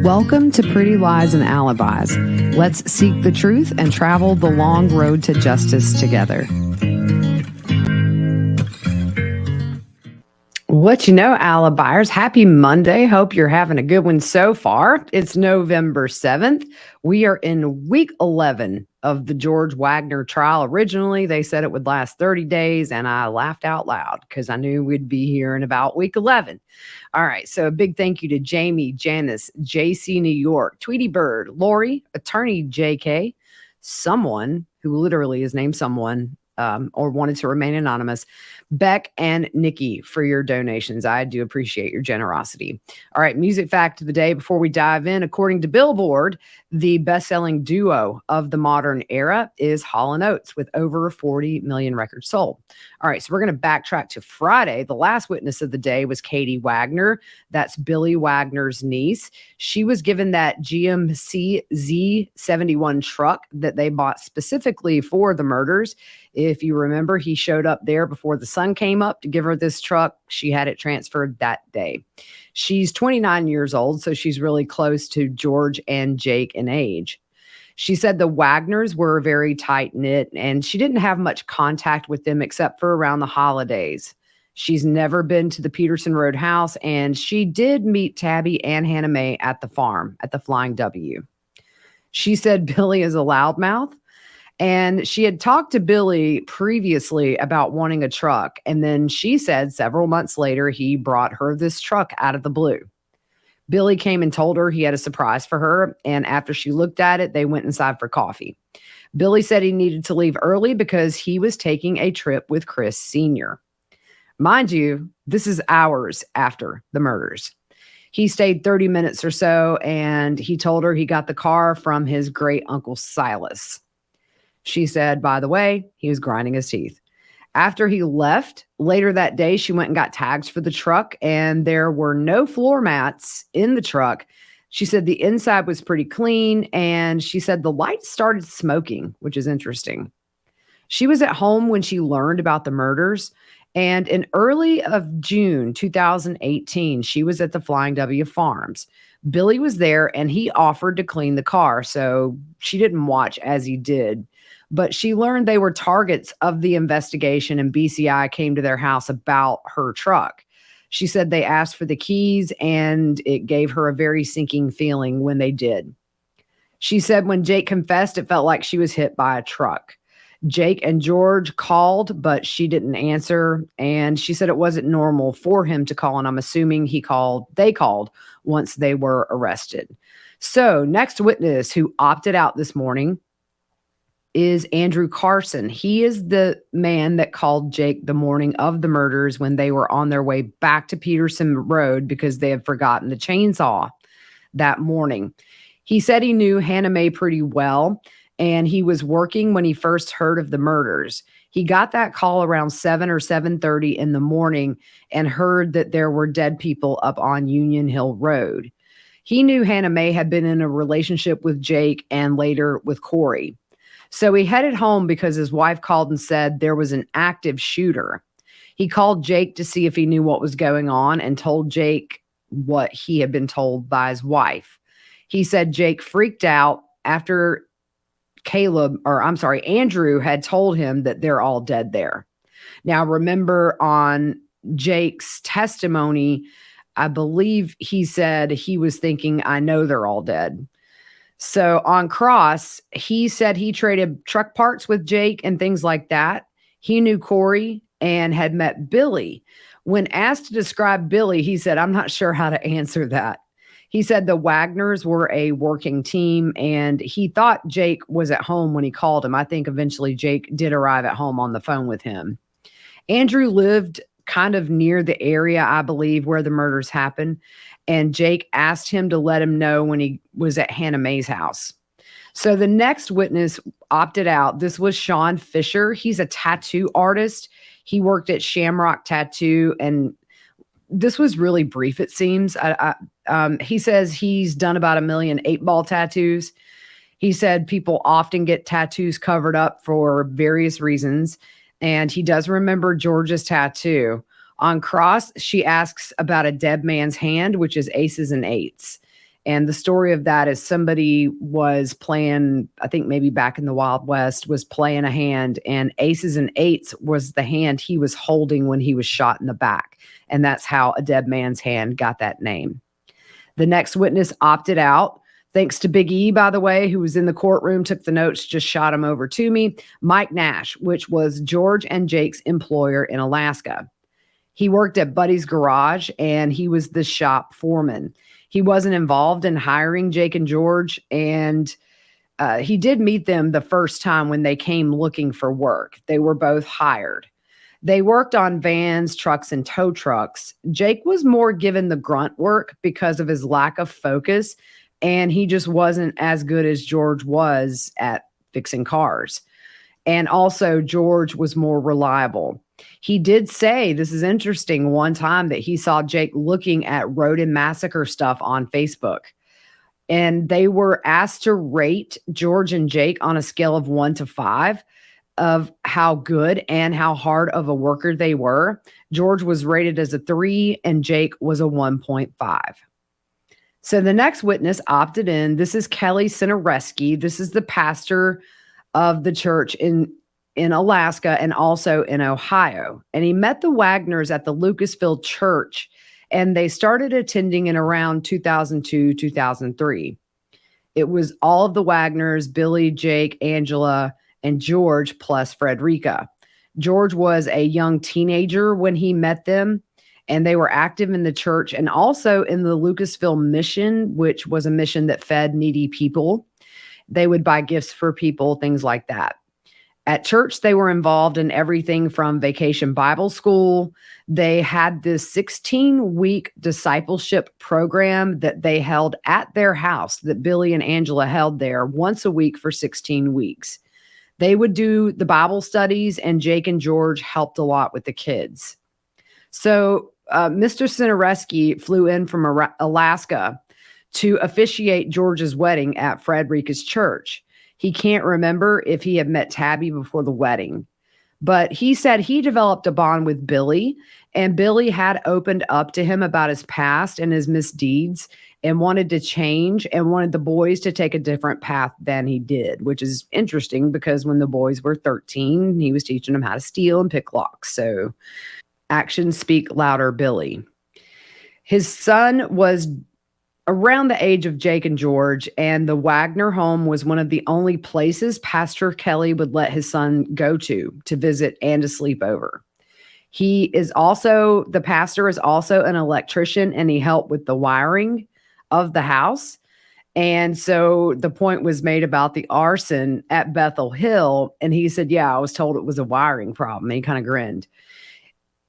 Welcome to Pretty Lies and Alibis. Let's seek the truth and travel the long road to justice together. What you know, Alibis, happy Monday. Hope you're having a good one so far. It's November 7th. We are in week 11 of the George Wagner trial. Originally, they said it would last 30 days, and I laughed out loud because I knew we'd be here in about week 11. All right, so a big thank you to Jamie, Janice, JC New York, Tweety Bird, Lori, Attorney JK, someone who literally is named someone or wanted to remain anonymous, Beck and Nikki, for your donations. I do appreciate your generosity. All right, music fact of the day before we dive in. According to Billboard, the best-selling duo of the modern era is Hall & Oates with over 40 million records sold. All right, so we're going to backtrack to Friday. The last witness of the day was Katy Wagner. That's Billy Wagner's niece. She was given that GMC Z71 truck that they bought specifically for the murders. If you remember, he showed up there before the sun came up to give her this truck. She had it transferred that day. She's 29 years old, so she's really close to George and Jake in age. She said the Wagners were very tight-knit, and she didn't have much contact with them except for around the holidays. She's never been to the Peterson Road house, and she did meet Tabby and Hannah Mae at the farm at the Flying W. She said Billy is a loudmouth, and she had talked to Billy previously about wanting a truck, and then she said several months later he brought her this truck out of the blue. Billy came and told her he had a surprise for her, and after she looked at it, they went inside for coffee. Billy said he needed to leave early because he was taking a trip with Chris Sr. Mind you, this is hours after the murders. He stayed 30 minutes or so, and he told her he got the car from his great uncle Silas. She said, by the way, he was grinding his teeth. After he left, later that day, she went and got tags for the truck, and there were no floor mats in the truck. She said the inside was pretty clean, and she said the lights started smoking, which is interesting. She was at home when she learned about the murders, and in early of June 2018, she was at the Flying W Farms. Billy was there, and he offered to clean the car, so she didn't watch as he did. But she learned they were targets of the investigation, and BCI came to their house about her truck. She said they asked for the keys, and it gave her a very sinking feeling when they did. She said when Jake confessed, it felt like she was hit by a truck. Jake and George called, but she didn't answer, and she said it wasn't normal for him to call, and I'm assuming they called once they were arrested. So next witness who opted out this morning is Andrew Carson. He is the man that called Jake the morning of the murders when they were on their way back to Peterson Road because they had forgotten the chainsaw that morning. He said he knew Hannah Mae pretty well, and he was working when he first heard of the murders. He got that call around 7 or 7:30 in the morning and heard that there were dead people up on Union Hill Road. He knew Hannah Mae had been in a relationship with Jake and later with Corey. So he headed home because his wife called and said there was an active shooter. He called Jake to see if he knew what was going on and told Jake what he had been told by his wife. He said Jake freaked out after Andrew had told him that they're all dead there. Now, remember on Jake's testimony, I believe he said he was thinking, I know they're all dead. So on cross, he said he traded truck parts with Jake and things like that. He knew Corey and had met Billy. When asked to describe Billy, he said, I'm not sure how to answer that. He said the Wagners were a working team, and he thought Jake was at home when he called him. I think eventually Jake did arrive at home on the phone with him. Andrew lived kind of near the area, I believe, where the murders happened. And Jake asked him to let him know when he was at Hannah Mae's house. So the next witness opted out. This was Shawn Fisher. He's a tattoo artist. He worked at Shamrock Tattoo, and this was really brief, it seems. He says he's done about 1 million 8-ball tattoos. He said people often get tattoos covered up for various reasons, and he does remember George's tattoo. On cross, she asks about a dead man's hand, which is aces and eights. And the story of that is somebody was playing, I think maybe back in the Wild West, was playing a hand, and aces and eights was the hand he was holding when he was shot in the back. And that's how a dead man's hand got that name. The next witness opted out. Thanks to Big E, by the way, who was in the courtroom, took the notes, just shot him over to me. Mike Nash, which was George and Jake's employer in Alaska. He worked at Buddy's Garage, and he was the shop foreman. He wasn't involved in hiring Jake and George, and he did meet them the first time when they came looking for work. They were both hired. They worked on vans, trucks, and tow trucks. Jake was more given the grunt work because of his lack of focus, and he just wasn't as good as George was at fixing cars. And also, George was more reliable. He did say, this is interesting, one time that he saw Jake looking at Road and Massacre stuff on Facebook. And they were asked to rate George and Jake on a scale of 1 to 5 of how good and how hard of a worker they were. George was rated as a 3 and Jake was a 1.5. So the next witness opted in. This is Kelly Cinereski. This is the pastor of the church in Alaska and also in Ohio. And he met the Wagners at the Lucasville church, and they started attending in around 2002, 2003. It was all of the Wagners, Billy, Jake, Angela, and George, plus Frederica. George was a young teenager when he met them, and they were active in the church and also in the Lucasville mission, which was a mission that fed needy people. They would buy gifts for people, things like that. At church, they were involved in everything from Vacation Bible School. They had this 16-week discipleship program that they held at their house, that Billy and Angela held there once a week for 16 weeks. They would do the Bible studies, and Jake and George helped a lot with the kids. So Mr. Cinereski flew in from Alaska to officiate George's wedding at Frederica's church. He can't remember if he had met Tabby before the wedding, but he said he developed a bond with Billy, and Billy had opened up to him about his past and his misdeeds and wanted to change and wanted the boys to take a different path than he did, which is interesting because when the boys were 13, he was teaching them how to steal and pick locks. So actions speak louder, Billy. His son was around the age of Jake and George, and the Wagner home was one of the only places Pastor Kelly would let his son go to visit and to sleep over. The pastor is also an electrician, and he helped with the wiring of the house. And so the point was made about the arson at Bethel Hill, and he said, yeah, I was told it was a wiring problem. And he kind of grinned.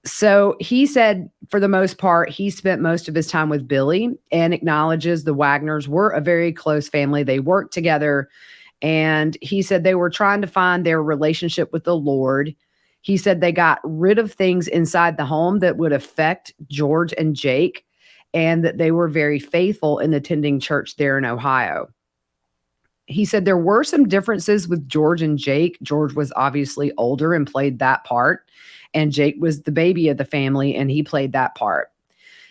So he said, for the most part, he spent most of his time with Billy and acknowledges the Wagners were a very close family. They worked together. And he said they were trying to find their relationship with the Lord. He said they got rid of things inside the home that would affect George and Jake, and that they were very faithful in attending church there in Ohio. He said there were some differences with George and Jake. George was obviously older and played that part, and Jake was the baby of the family, and he played that part.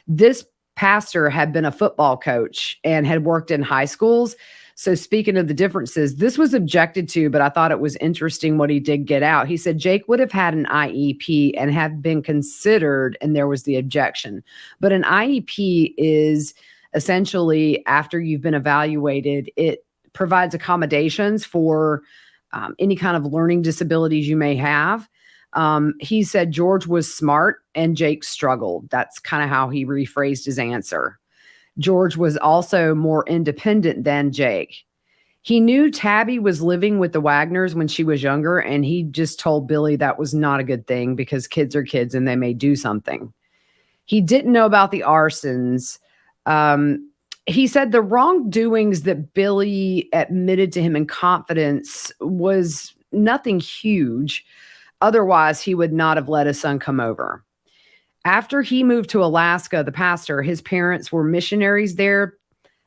This pastor had been a football coach and had worked in high schools. So speaking of the differences, this was objected to, but I thought it was interesting what he did get out. He said Jake would have had an IEP and have been considered, and there was the objection. But an IEP is essentially, after you've been evaluated, it provides accommodations for any kind of learning disabilities you may have. He said George was smart and Jake struggled. That's kind of how he rephrased his answer. George was also more independent than Jake. He knew Tabby was living with the Wagners when she was younger, and he just told Billy that was not a good thing because kids are kids and they may do something. He didn't know about the arsons. He said the wrongdoings that Billy admitted to him in confidence was nothing huge. Otherwise, he would not have let his son come over. After he moved to Alaska, the pastor, his parents were missionaries there.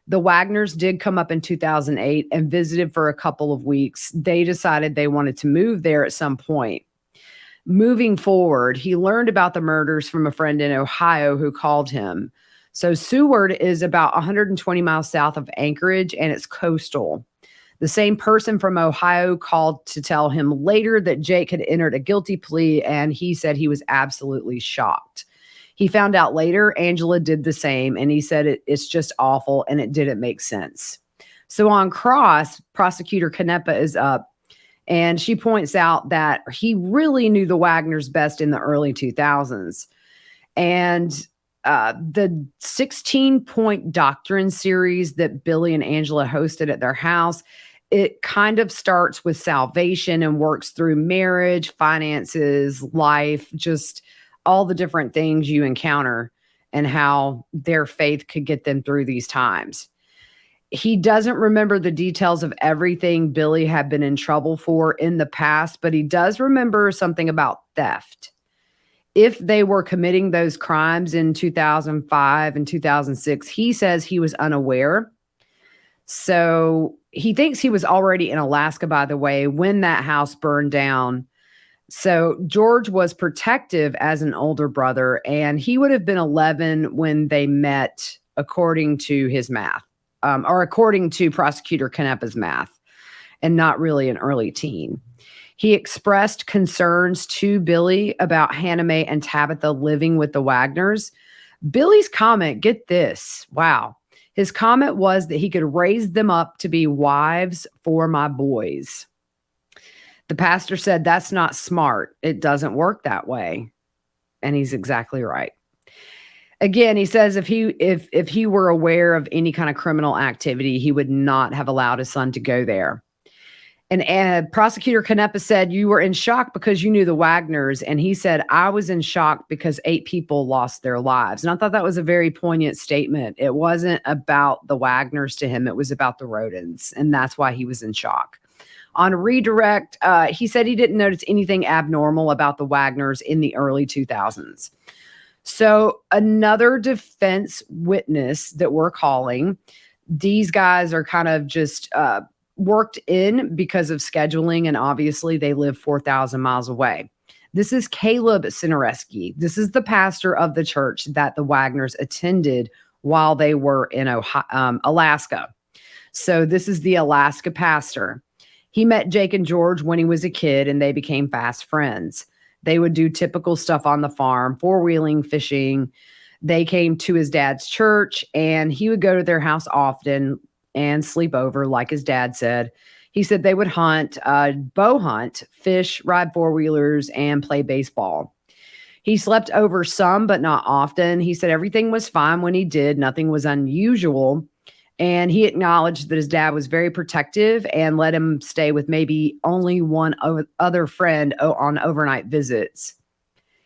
The Wagners did come up in 2008 and visited for a couple of weeks. They decided they wanted to move there at some point. Moving forward, he learned about the murders from a friend in Ohio who called him. So Seward is about 120 miles south of Anchorage, and it's coastal. The same person from Ohio called to tell him later that Jake had entered a guilty plea, and he said he was absolutely shocked. He found out later Angela did the same, and he said it's just awful and it didn't make sense. So on cross, prosecutor Canepa is up, and she points out that he really knew the Wagners best in the early 2000s. And the 16-point doctrine series that Billy and Angela hosted at their house, it kind of starts with salvation and works through marriage, finances, life, just all the different things you encounter and how their faith could get them through these times. He doesn't remember the details of everything Billy had been in trouble for in the past, but he does remember something about theft. If they were committing those crimes in 2005 and 2006, he says he was unaware. So he thinks he was already in Alaska, by the way, when that house burned down. So George was protective as an older brother, and he would have been 11 when they met, according to his math, or according to prosecutor Canepa's math, and not really an early teen. He expressed concerns to Billy about Hannah Mae and Tabitha living with the Wagners. Billy's comment, get this, wow. His comment was that he could raise them up to be wives for my boys. The pastor said, that's not smart. It doesn't work that way. And he's exactly right. Again, he says if he were aware of any kind of criminal activity, he would not have allowed his son to go there. And prosecutor Canepa said, you were in shock because you knew the Wagners. And he said, I was in shock because 8 people lost their lives. And I thought that was a very poignant statement. It wasn't about the Wagners to him. It was about the Rodens. And that's why he was in shock. On redirect, he said he didn't notice anything abnormal about the Wagners in the early 2000s. So another defense witness that we're calling, these guys are kind of just worked in because of scheduling, and obviously they live 4,000 miles away. This is Caleb Cinereski. This is the pastor of the church that the Wagners attended while they were in Alaska. So this is the Alaska pastor. He met Jake and George when he was a kid, and they became fast friends. They would do typical stuff on the farm, four-wheeling, fishing. They came to his dad's church, and he would go to their house often and sleep over, like his dad said. He said they would hunt, bow hunt, fish, ride four-wheelers, and play baseball. He slept over some, but not often. He said everything was fine when he did. Nothing was unusual. And he acknowledged that his dad was very protective and let him stay with maybe only one other friend on overnight visits.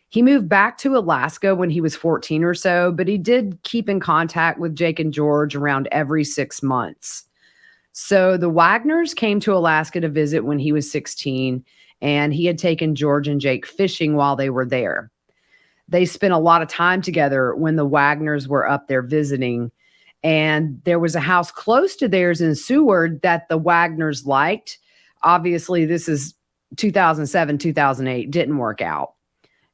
He moved back to Alaska when he was 14 or so, but he did keep in contact with Jake and George around every 6 months. So the Wagners came to Alaska to visit when he was 16, and he had taken George and Jake fishing while they were there. They spent a lot of time together when the Wagners were up there visiting. And there was a house close to theirs in Seward that the Wagners liked. Obviously, this is 2007, 2008, didn't work out.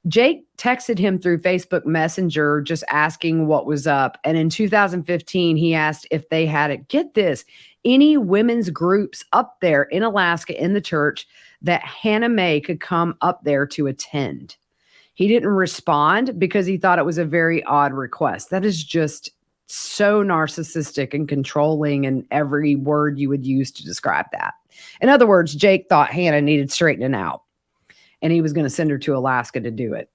Jake texted him through Facebook Messenger just asking what was up. And in 2015, he asked if they had, get this, any women's groups up there in Alaska in the church that Hannah Mae could come up there to attend. He didn't respond because he thought it was a very odd request. That is just so narcissistic and controlling, and every word you would use to describe that. In other words, Jake thought Hannah needed straightening out, and he was going to send her to Alaska to do it.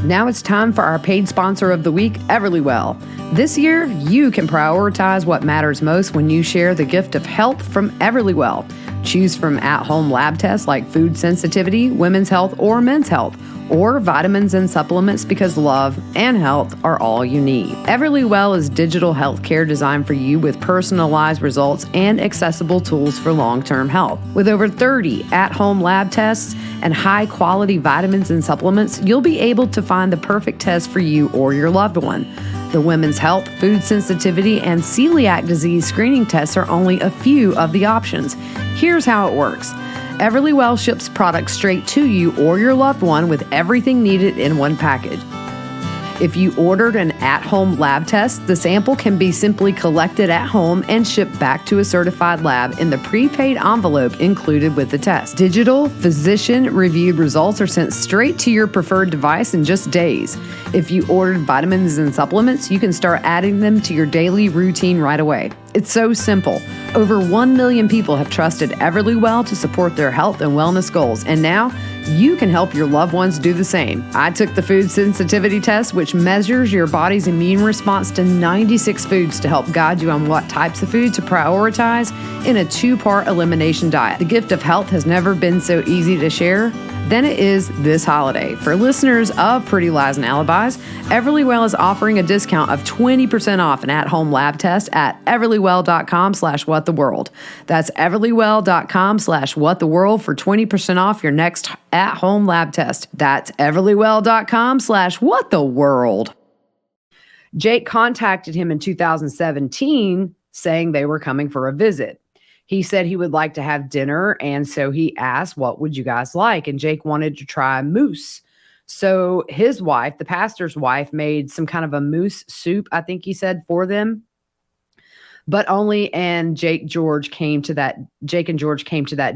Now it's time for our paid sponsor of the week, Everlywell. This year, you can prioritize what matters most when you share the gift of health from Everlywell. Choose from at-home lab tests like food sensitivity, women's health, or men's health, or vitamins and supplements, because love and health are all you need. Everlywell is digital healthcare designed for you with personalized results and accessible tools for long-term health. With over 30 at-home lab tests and high-quality vitamins and supplements, you'll be able to find the perfect test for you or your loved one. The women's health, food sensitivity, and celiac disease screening tests are only a few of the options. Here's how it works. Everlywell ships products straight to you or your loved one with everything needed in one package. If you ordered an at-home lab test, the sample can be simply collected at home and shipped back to a certified lab in the prepaid envelope included with the test. Digital, physician-reviewed results are sent straight to your preferred device in just days. If you ordered vitamins and supplements, you can start adding them to your daily routine right away. It's so simple. Over 1 million people have trusted Everlywell to support their health and wellness goals, and now you can help your loved ones do the same. I took the food sensitivity test, which measures your body's immune response to 96 foods to help guide you on what types of food to prioritize in a 2-part elimination diet. The gift of health has never been so easy to share than it is this holiday. For listeners of Pretty Lies and Alibis, Everlywell is offering a discount of 20% off an at-home lab test at everlywell.com/whattheworld. That's everlywell.com/whattheworld for 20% off your next at-home lab test. That's everlywell.com/whattheworld. Jake contacted him in 2017 saying they were coming for a visit. He said he would like to have dinner, and so he asked, what would you guys like? And Jake wanted to try moose. So his wife, the pastor's wife, made some kind of a moose soup, I think he said, for them. But only and Jake and George came to that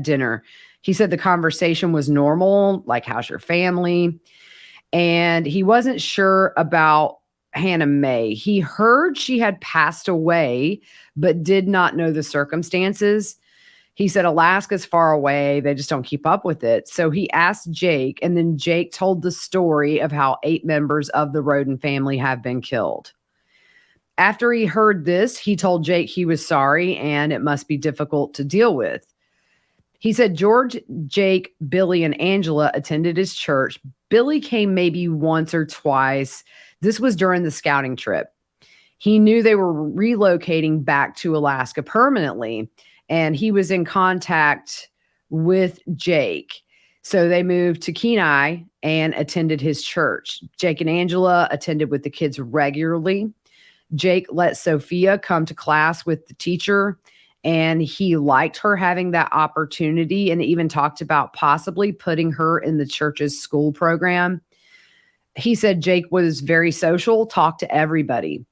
dinner. He said the conversation was normal, like, how's your family? And he wasn't sure about Hannah Mae. He heard she had passed away, but did not know the circumstances. He said Alaska's far away. They just don't keep up with it. So he asked Jake, and then Jake told the story of how 8 members of the Roden family have been killed. After he heard this, he told Jake he was sorry and it must be difficult to deal with. He said George, Jake, Billy, and Angela attended his church. Billy came maybe once or twice. This was during the scouting trip. He knew they were relocating back to Alaska permanently, and he was in contact with Jake. So they moved to Kenai and attended his church. Jake and Angela attended with the kids regularly. Jake let Sophia come to class with the teacher, and he liked her having that opportunity and even talked about possibly putting her in the church's school program. He said Jake was very social, talked to everybody.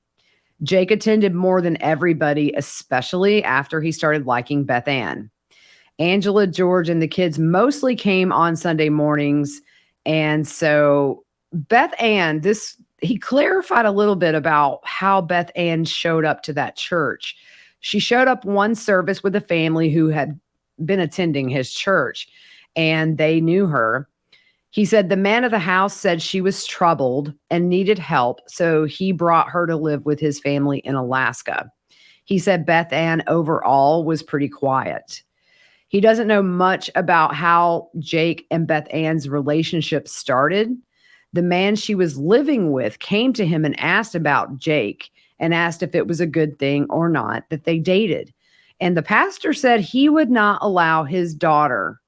Jake attended more than everybody, especially after he started liking Beth Ann. Angela, George, and the kids mostly came on Sunday mornings. And so Beth Ann, he clarified a little bit about how Beth Ann showed up to that church. She showed up one service with a family who had been attending his church, and they knew her. He said the man of the house said she was troubled and needed help, so he brought her to live with his family in Alaska. He said Beth Ann overall was pretty quiet. He doesn't know much about how Jake and Beth Ann's relationship started. The man she was living with came to him and asked about Jake and asked if it was a good thing or not that they dated. And the pastor said he would not allow his daughter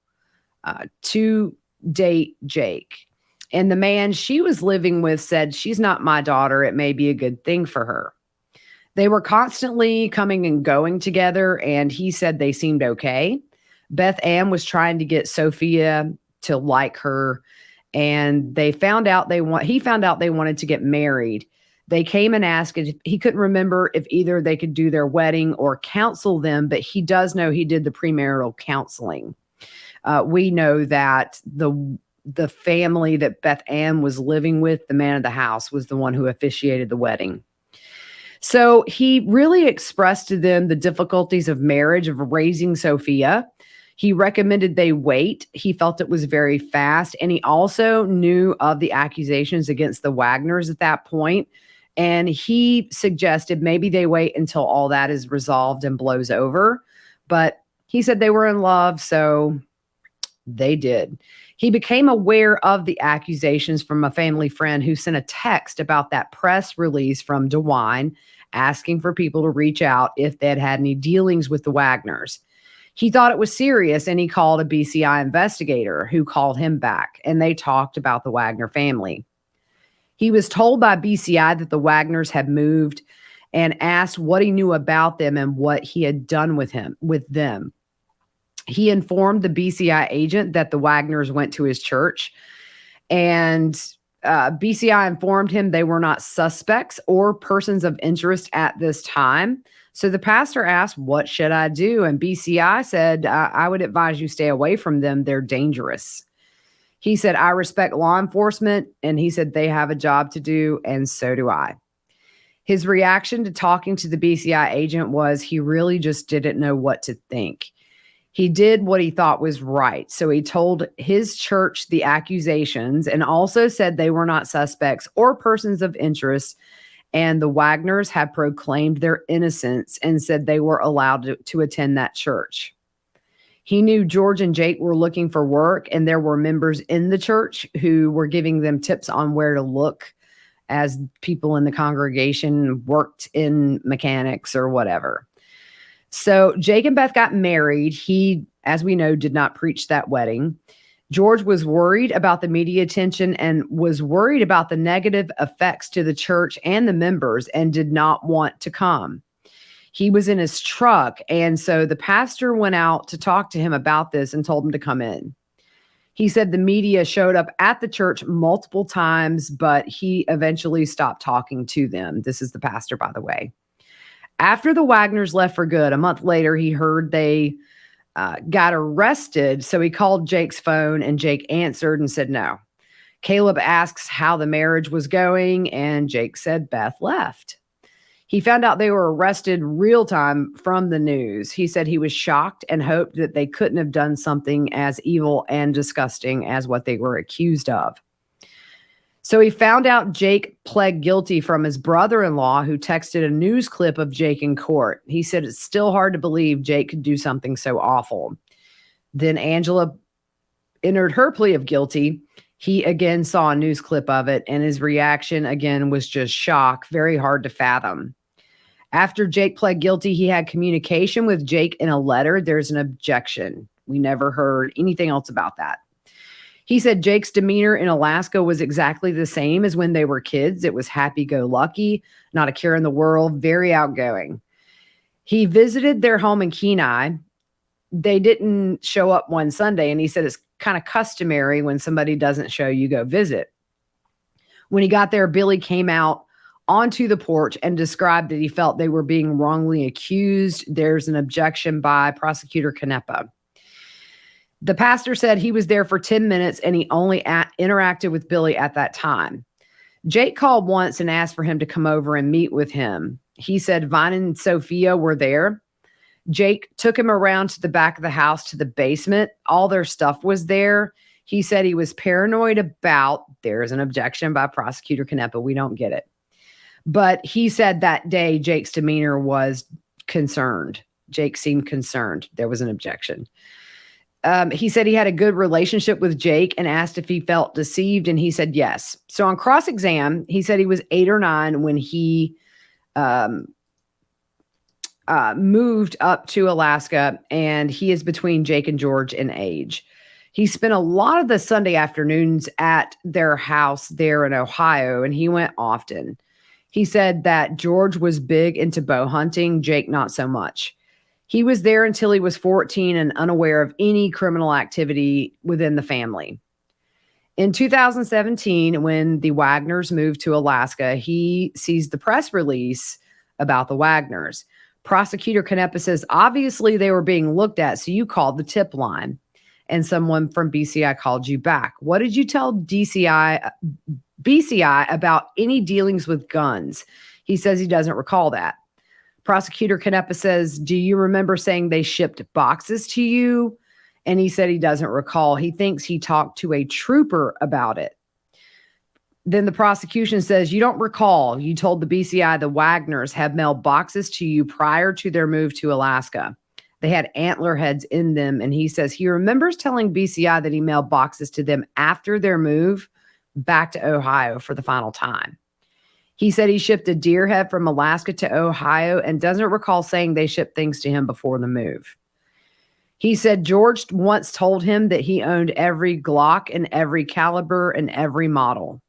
to date Jake. And the man she was living with said, she's not my daughter. It may be a good thing for her. They were constantly coming and going together, and he said they seemed okay. Beth Ann was trying to get Sophia to like her, and he found out they wanted to get married. They came and asked, and he couldn't remember if either they could do their wedding or counsel them, but he does know he did the premarital counseling. We know that the family that Beth Ann was living with, the man of the house, was the one who officiated the wedding. So he really expressed to them the difficulties of marriage, of raising Sophia. He recommended they wait. He felt it was very fast. And he also knew of the accusations against the Wagners at that point. And he suggested maybe they wait until all that is resolved and blows over. But he said they were in love, so they did. He became aware of the accusations from a family friend who sent a text about that press release from DeWine asking for people to reach out if they had had any dealings with the Wagners. He thought it was serious, and he called a BCI investigator who called him back, and they talked about the Wagner family. He was told by BCI that the Wagners had moved and asked what he knew about them and what he had done with them. He informed the BCI agent that the Wagners went to his church, and BCI informed him they were not suspects or persons of interest at this time. So the pastor asked, "What should I do?" And BCI said, "I would advise you stay away from them. They're dangerous." He said, "I respect law enforcement." And he said, "They have a job to do, and so do I." His reaction to talking to the BCI agent was he really just didn't know what to think. He did what he thought was right. So he told his church the accusations and also said they were not suspects or persons of interest. And the Wagners had proclaimed their innocence and said they were allowed to attend that church. He knew George and Jake were looking for work, and there were members in the church who were giving them tips on where to look as people in the congregation worked in mechanics or whatever. So Jake and Beth got married. He, as we know, did not preach that wedding. George was worried about the media attention and was worried about the negative effects to the church and the members and did not want to come. He was in his truck, and so the pastor went out to talk to him about this and told him to come in. He said the media showed up at the church multiple times, but he eventually stopped talking to them. This is the pastor, by the way. After the Wagners left for good, a month later, he heard they got arrested. So he called Jake's phone, and Jake answered and said no. Caleb asks how the marriage was going, and Jake said Beth left. He found out they were arrested real time from the news. He said he was shocked and hoped that they couldn't have done something as evil and disgusting as what they were accused of. So he found out Jake pled guilty from his brother-in-law, who texted a news clip of Jake in court. He said it's still hard to believe Jake could do something so awful. Then Angela entered her plea of guilty. He again saw a news clip of it, and his reaction again was just shock, very hard to fathom. After Jake pled guilty, he had communication with Jake in a letter. There's an objection. We never heard anything else about that. He said Jake's demeanor in Alaska was exactly the same as when they were kids. It was happy-go-lucky, not a care in the world, very outgoing. He visited their home in Kenai. They didn't show up one Sunday, and he said it's kind of customary when somebody doesn't show, you go visit. When he got there, Billy came out onto the porch and described that he felt they were being wrongly accused. There's an objection by Prosecutor Canepa. The pastor said he was there for 10 minutes and he only interacted with Billy at that time. Jake called once and asked for him to come over and meet with him. He said Vine and Sophia were there. Jake took him around to the back of the house to the basement. All their stuff was there. He said he was paranoid about, there's an objection by Prosecutor Canepa, we don't get it. But he said that day Jake's demeanor was concerned. Jake seemed concerned. There was an objection. He said he had a good relationship with Jake and asked if he felt deceived, and he said yes. So on cross-exam, he said he was 8 or 9 when he moved up to Alaska, and he is between Jake and George in age. He spent a lot of the Sunday afternoons at their house there in Ohio, and he went often. He said that George was big into bow hunting, Jake not so much. He was there until he was 14 and unaware of any criminal activity within the family. In 2017, when the Wagners moved to Alaska, he sees the press release about the Wagners. Prosecutor Canepa says, obviously they were being looked at, so you called the tip line. And someone from BCI called you back. What did you tell BCI about any dealings with guns? He says he doesn't recall that. Prosecutor Canepa says, do you remember saying they shipped boxes to you? And he said he doesn't recall. He thinks he talked to a trooper about it. Then the prosecution says, you don't recall. You told the BCI the Wagners had mailed boxes to you prior to their move to Alaska. They had antler heads in them. And he says he remembers telling BCI that he mailed boxes to them after their move back to Ohio for the final time. He said he shipped a deer head from Alaska to Ohio and doesn't recall saying they shipped things to him before the move. He said George once told him that he owned every Glock and every caliber and every model.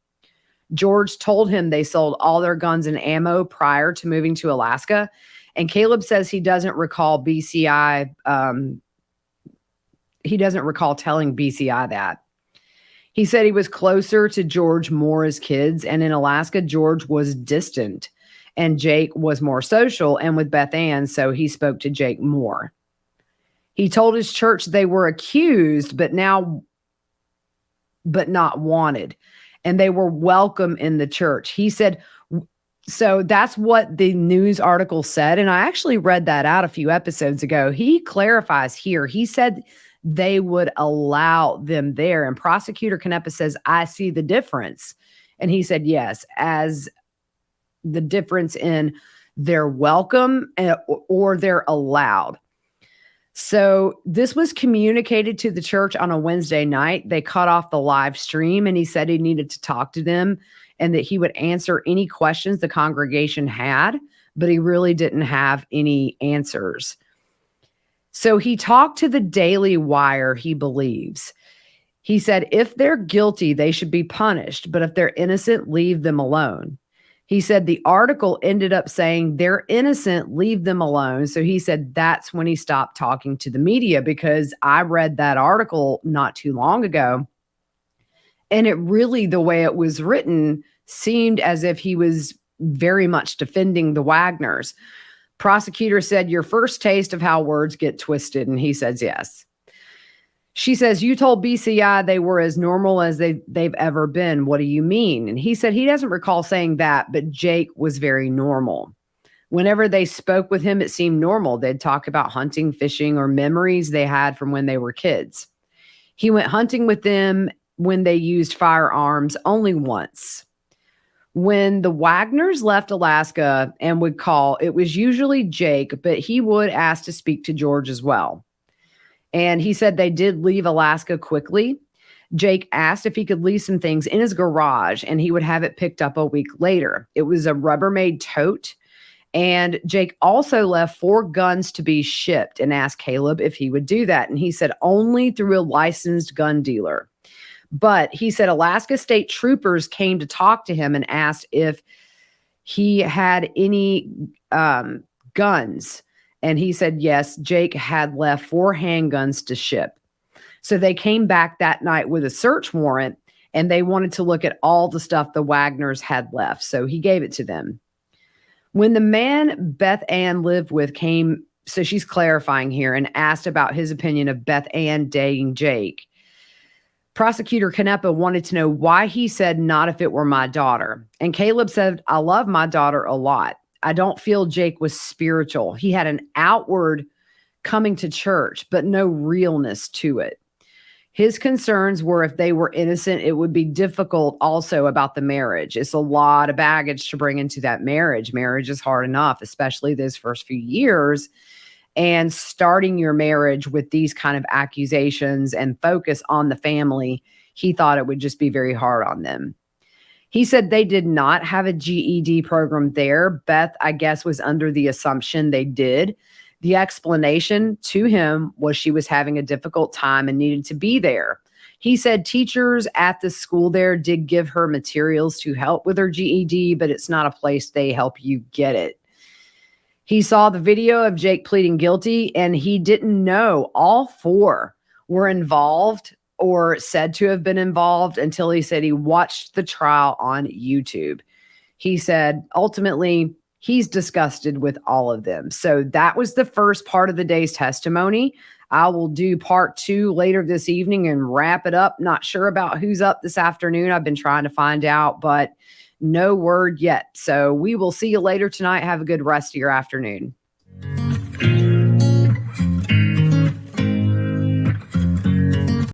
George told him they sold all their guns and ammo prior to moving to Alaska. And Caleb says he doesn't recall BCI. He doesn't recall telling BCI that. He said he was closer to George Moore's kids, and in Alaska, George was distant, and Jake was more social and with Beth Ann, so he spoke to Jake more. He told his church they were accused, but not wanted, and they were welcome in the church. He said, so that's what the news article said, and I actually read that out a few episodes ago. He clarifies here. He said they would allow them there. And Prosecutor Canepa says, I see the difference. And he said, yes, as the difference in they're welcome or they're allowed. So this was communicated to the church on a Wednesday night. They cut off the live stream, and he said he needed to talk to them and that he would answer any questions the congregation had, but he really didn't have any answers. So he talked to the Daily Wire, he believes. He said, if they're guilty, they should be punished, but if they're innocent, leave them alone. He said the article ended up saying they're innocent, leave them alone. So he said that's when he stopped talking to the media, because I read that article not too long ago. And it really, the way it was written, seemed as if he was very much defending the Wagners. Prosecutor said, your first taste of how words get twisted. And he says, yes. She says, you told BCI they were as normal as they've ever been. What do you mean? And he said he doesn't recall saying that, but Jake was very normal. Whenever they spoke with him, it seemed normal. They'd talk about hunting, fishing, or memories they had from when they were kids. He went hunting with them when they used firearms only once. When the Wagners left Alaska and would call, it was usually Jake, but he would ask to speak to George as well. And he said they did leave Alaska quickly. Jake asked if he could leave some things in his garage, and he would have it picked up a week later. It was a Rubbermaid tote. And Jake also left 4 guns to be shipped and asked Caleb if he would do that. And he said only through a licensed gun dealer. But he said Alaska State Troopers came to talk to him and asked if he had any guns. And he said, yes, Jake had left 4 handguns to ship. So they came back that night with a search warrant, and they wanted to look at all the stuff the Wagners had left. So he gave it to them. When the man Beth Ann lived with came, so she's clarifying here, and asked about his opinion of Beth Ann dating Jake, Prosecutor Canepa wanted to know why he said, not if it were my daughter. And Caleb said, I love my daughter a lot. I don't feel Jake was spiritual. He had an outward coming to church, but no realness to it. His concerns were if they were innocent, it would be difficult also about the marriage. It's a lot of baggage to bring into that marriage. Marriage is hard enough, especially those first few years. And starting your marriage with these kind of accusations and focus on the family, he thought it would just be very hard on them. He said they did not have a GED program there. Beth, I guess, was under the assumption they did. The explanation to him was she was having a difficult time and needed to be there. He said teachers at the school there did give her materials to help with her GED, but it's not a place they help you get it. He saw the video of Jake pleading guilty, and he didn't know all 4 were involved or said to have been involved until he said he watched the trial on YouTube. He said ultimately he's disgusted with all of them. So that was the first part of the day's testimony. I will do part 2 later this evening and wrap it up. Not sure about who's up this afternoon. I've been trying to find out, but no word yet. So we will see you later tonight. Have a good rest of your afternoon.